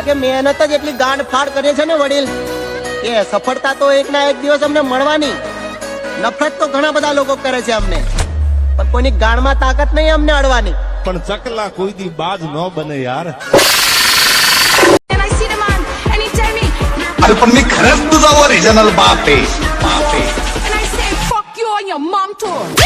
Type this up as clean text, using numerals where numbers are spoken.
કે મહેનત જ એટલી ગાંડ ફાડ કરે છે ને વડીલ કે સફળતા તો એક ના એક દિવસ અમને મળવાની. નફરત તો ઘણા બધા લોકો કરે છે અમને, પણ કોઈની ગાંડમાં તાકાત નહીં અમને અડવાની. પણ ચકલા કોઈ દી બાજ ન બને યાર. अरे पण मी खरंच तुझा ओरिजिनल बाप आहे. And I say fuck you and your mom too.